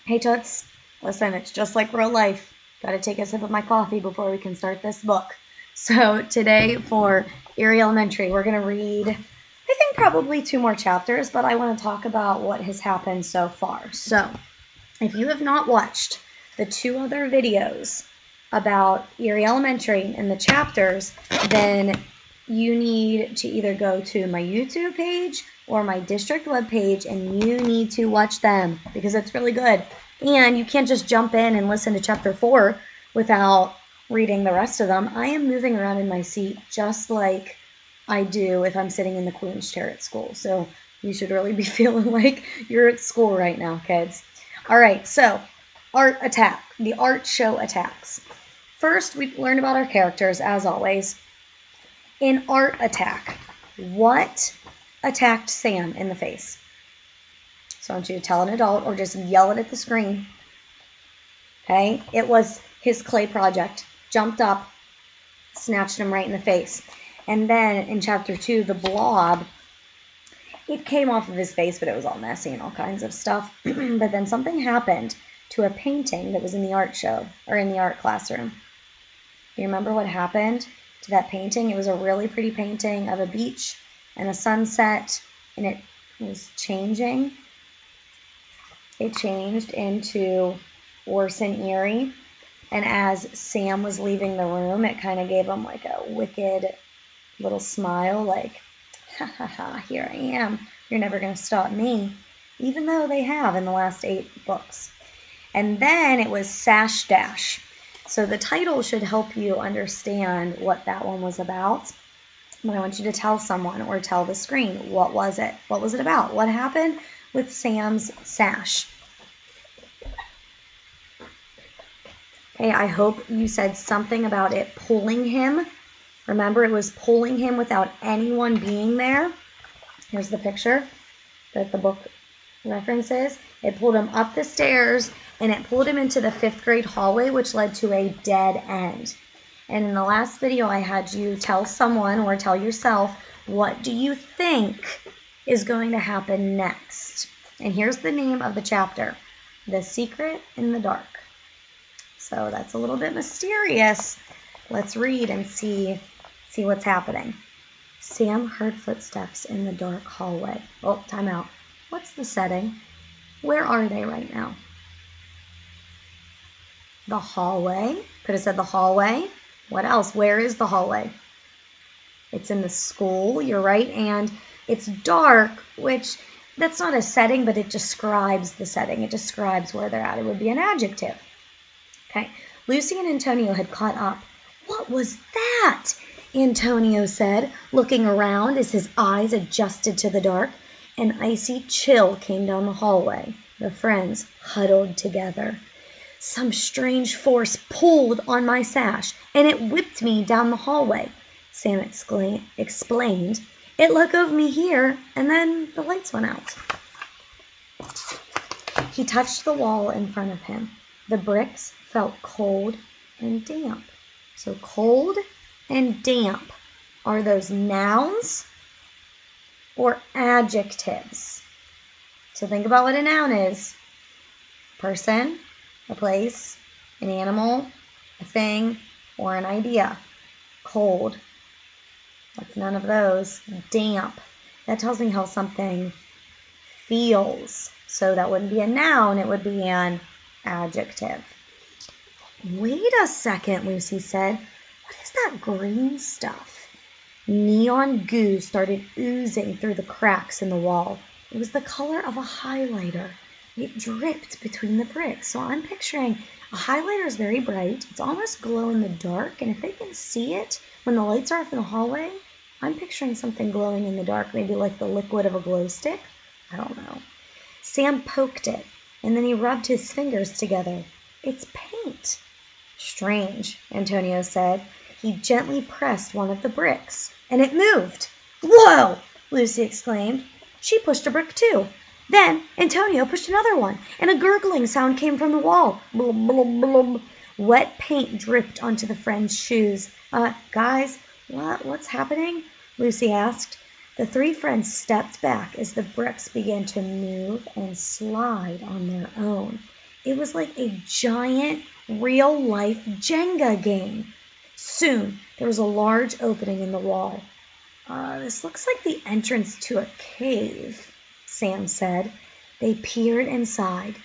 Hey Toots, listen, it's just like real life. Gotta take a sip of my coffee before we can start this book. So today for Eerie Elementary, we're gonna read, I think probably 2 more chapters, but I want to talk about what has happened so far. So if you have not watched the 2 other videos about Eerie Elementary and the chapters, then you need to either go to my YouTube page or my district webpage, and you need to watch them because it's really good. And you can't just jump in and listen to chapter 4 without reading the rest of them. I am moving around in my seat just like I do if I'm sitting in the Queen's chair at school. So you should really be feeling like you're at school right now, kids. All right, so art attack, the art show attacks. First, we learned about our characters, as always. In art attack, what attacked Sam in the face? So I want you to tell an adult or just yell it at the screen. Okay, it was his clay project. Jumped up, snatched him right in the face. And then in chapter 2, the blob, it came off of his face, but it was all messy and all kinds of stuff. But then something happened to a painting that was in the art show, or in the art classroom. You remember what happened to that painting? It was a really pretty painting of a beach and a sunset, and it was changing. It changed into worse and eerie. And as Sam was leaving the room, it kind of gave him like a wicked little smile, like, ha ha ha, here I am. You're never going to stop me, even though they have in the last 8 books. And then it was Sash Dash. So the title should help you understand what that one was about. But I want you to tell someone or tell the screen, what was it? What was it about? What happened with Sam's sash? Okay, I hope you said something about it pulling him. Remember, it was pulling him without anyone being there. Here's the picture that the book references. It pulled him up the stairs, and it pulled him into the 5th grade hallway, which led to a dead end. And in the last video, I had you tell someone or tell yourself, what do you think is going to happen next? And here's the name of the chapter, The Secret in the Dark. So that's a little bit mysterious. Let's read and see what's happening. Sam heard footsteps in the dark hallway. Oh, time out. What's the setting? Where are they right now? The hallway. Could have said the hallway. What else? Where is the hallway? It's in the school. You're right. And it's dark, which that's not a setting, but it describes the setting. It describes where they're at. It would be an adjective. Okay. Lucy and Antonio had caught up. What was that? Antonio said, looking around as his eyes adjusted to the dark. An icy chill came down the hallway. The friends huddled together. Some strange force pulled on my sash, and it whipped me down the hallway, Sam explained. It let go of me here, and then the lights went out. He touched the wall in front of him. The bricks felt cold and damp. So cold and damp, are those nouns or adjectives? So think about what a noun is. Person, a place, an animal, a thing, or an idea. Cold. That's none of those. Damp. That tells me how something feels. So that wouldn't be a noun, it would be an adjective. Wait a second, Lucy said. What is that green stuff? Neon goo started oozing through the cracks in the wall. It was the color of a highlighter. It dripped between the bricks. So I'm picturing a highlighter is very bright. It's almost glow in the dark. And if they can see it when the lights are off in the hallway, I'm picturing something glowing in the dark, maybe like the liquid of a glow stick. I don't know. Sam poked it, and then he rubbed his fingers together. It's paint. Strange, Antonio said. He gently pressed one of the bricks, and it moved. Whoa! Lucy exclaimed. She pushed a brick too. Then Antonio pushed another one, and a gurgling sound came from the wall. Blub, blub, blub. Wet paint dripped onto the friends' shoes. Guys, what's happening? Lucy asked. The 3 friends stepped back as the bricks began to move and slide on their own. It was like a giant, real-life Jenga game. Soon, there was a large opening in the wall. This looks like the entrance to a cave, Sam said. They peered inside.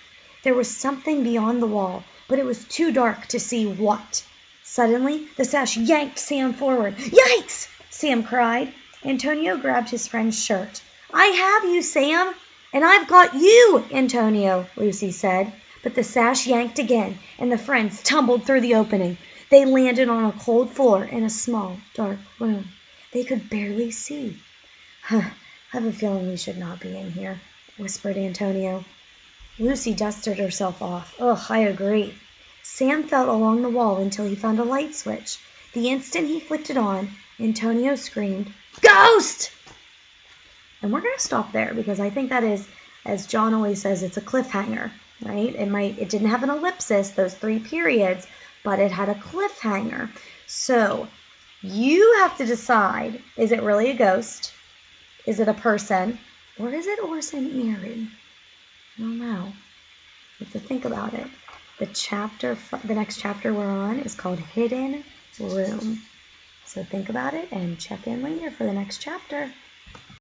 There was something beyond the wall, but it was too dark to see what. Suddenly, the sash yanked Sam forward. Yikes! Sam cried. Antonio grabbed his friend's shirt. I have you, Sam. And I've got you, Antonio, Lucy said. But the sash yanked again, and the friends tumbled through the opening. They landed on a cold floor in a small, dark room. They could barely see. I have a feeling we should not be in here, whispered Antonio. Lucy dusted herself off. Ugh, I agree. Sam felt along the wall until he found a light switch. The instant he flicked it on, Antonio screamed, Ghost! And we're going to stop there because I think that is, as John always says, it's a cliffhanger, right? It didn't have an ellipsis, those 3 periods, but it had a cliffhanger. So you have to decide, is it really a ghost? Is it a person? Or is it Orson Eerie? I don't know. You have to think about it. The next chapter we're on is called Hidden Room. So think about it and check in later for the next chapter.